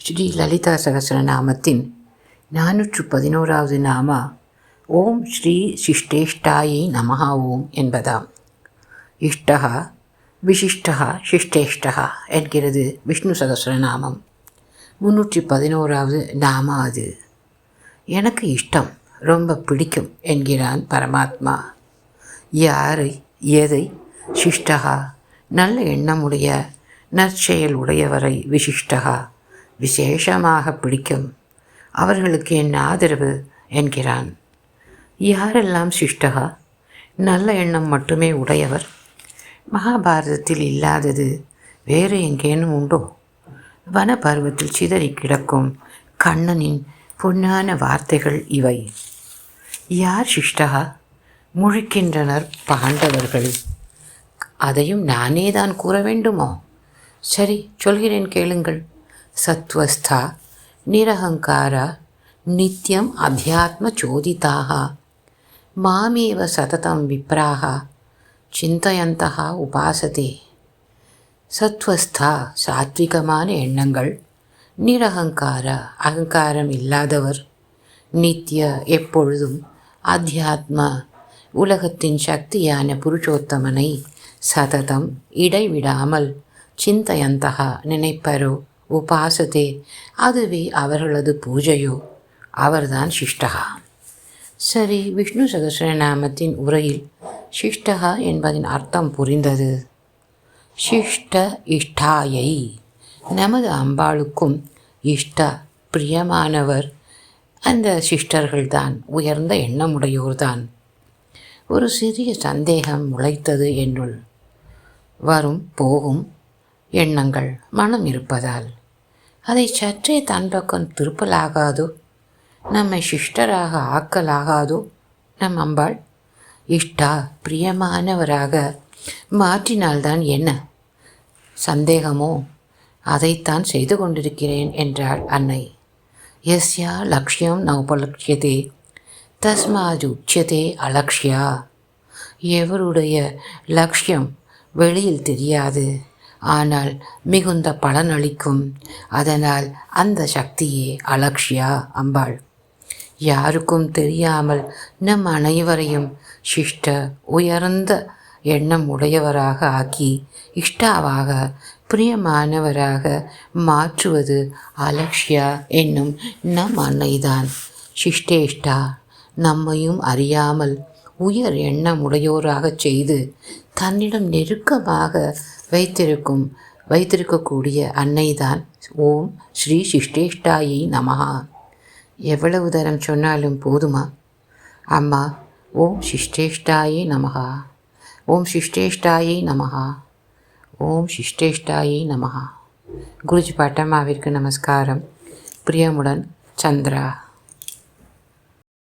ஸ்ரீ லலிதா சகஸ்ரநாமத்தின் 411வது நாமா ஓம் ஸ்ரீ சிஷ்டேஷ்டாயை நமஹ ஓம் என்பதாம். இஷ்டா விசிஷ்டா சிஷ்டேஷ்டா என்கிறது விஷ்ணு சகஸ்ரநாமம். 311வது நாமா அது. எனக்கு இஷ்டம், ரொம்ப பிடிக்கும் என்கிறான் பரமாத்மா. யாரை எதை சிஷ்டா நல்ல எண்ணமுடைய நற்செயல் உடையவரை விசிஷ்டா விசேஷமாக பிடிக்கும், அவர்களுக்கு என் ஆதரவு என்கிறான். யாரெல்லாம் சிஷ்டகா நல்ல எண்ணம் மட்டுமே உடையவர்? மகாபாரதத்தில் இல்லாதது வேறு எங்கேனும் உண்டோ? வனபருவத்தில் சிதறி கிடக்கும் கண்ணனின் பொன்னான வார்த்தைகள் இவை. யார் சிஷ்டகா? முழிக்கின்றனர் பாண்டவர்கள். அதையும் நானே தான் கூற வேண்டுமோ? சரி, சொல்கிறேன் கேளுங்கள். சத்வஸ்தா நிரஹங்காரா நித்யம் அத்தியாத்ம சோதிதாக மாமேவ சததம் விப்ராக சிந்தயந்தः உபாசதே. சத்வஸ்தா சாத்விகமான எண்ணங்கள், நிரஹங்கார அகங்காரம் இல்லாதவர், நித்ய எப்பொழுதும், அத்தியாத்ம உலகத்தின் சக்தியான புருஷோத்தமனை சததம் இடைவிடாமல், சிந்தயந்தகா நினைப்பரோ, உபாசதே அதுவே அவர்களது பூஜையோ, அவர்தான் சிஷ்டகா. சரி, விஷ்ணு சகஸ்ரநாமத்தின் உரையில் சிஷ்டகா என்பதின் அர்த்தம் புரிந்தது. சிஷ்ட இஷ்டாயை, நமது அம்பாளுக்கும் இஷ்ட பிரியமானவர் அந்த சிஷ்டர்கள்தான், உயர்ந்த எண்ணமுடையோர்தான். ஒரு சிறிய சந்தேகம் முளைத்தது என்னுள். வரும் போகும் எண்ணங்கள் மனம் இருப்பதால் அதை சற்றே தன்பக்கம் திருப்பலாகாதோ? நம்மை சிஷ்டராக ஆக்கலாகாதோ நம் அம்பாள்? இஷ்டா பிரியமானவராக மாற்றினால்தான் என்ன சந்தேகமோ? அதைத்தான் செய்து கொண்டிருக்கிறேன் என்றாள் அன்னை. யஸ்யா லக்ஷ்யம் நௌபலக்ஷதே தஸ்மாது உச்சியதே அலக்ஷ்யா. எவருடைய லக்ஷ்யம் வெளியில் தெரியாது, ஆனால் மிகுந்த பலனளிக்கும், அதனால் அந்த சக்தியே அலக்ஷ்யா அம்பாள். யாருக்கும் தெரியாமல் நம் அனைவரையும் சிஷ்ட உயர்ந்த எண்ணம் உடையவராக ஆக்கி இஷ்டாவாக பிரியமானவராக மாற்றுவது அலக்ஷ்யா என்னும் நம் அன்னைதான். சிஷ்டேஷ்டா நம்மையும் அறியாமல் உயர் எண்ணமுடையோராகச் செய்து தன்னிடம் நெருக்கமாக வைத்திருக்கக்கூடிய அன்னைதான் ஓம் ஸ்ரீ சிஷ்டேஷ்டாயை நமஹா. எவ்வளவு தரம் சொன்னாலும் போதுமா? அம்மா, ஓம் சிஷ்டேஷ்டாயை நமஹா, ஓம் சிஷ்டேஷ்டாயை நமஹா, ஓம் சிஷ்டேஷ்டாயை நமஹா. குருஜி பாட்டம்மாவிற்கு நமஸ்காரம். பிரியமுடன், சந்திரா.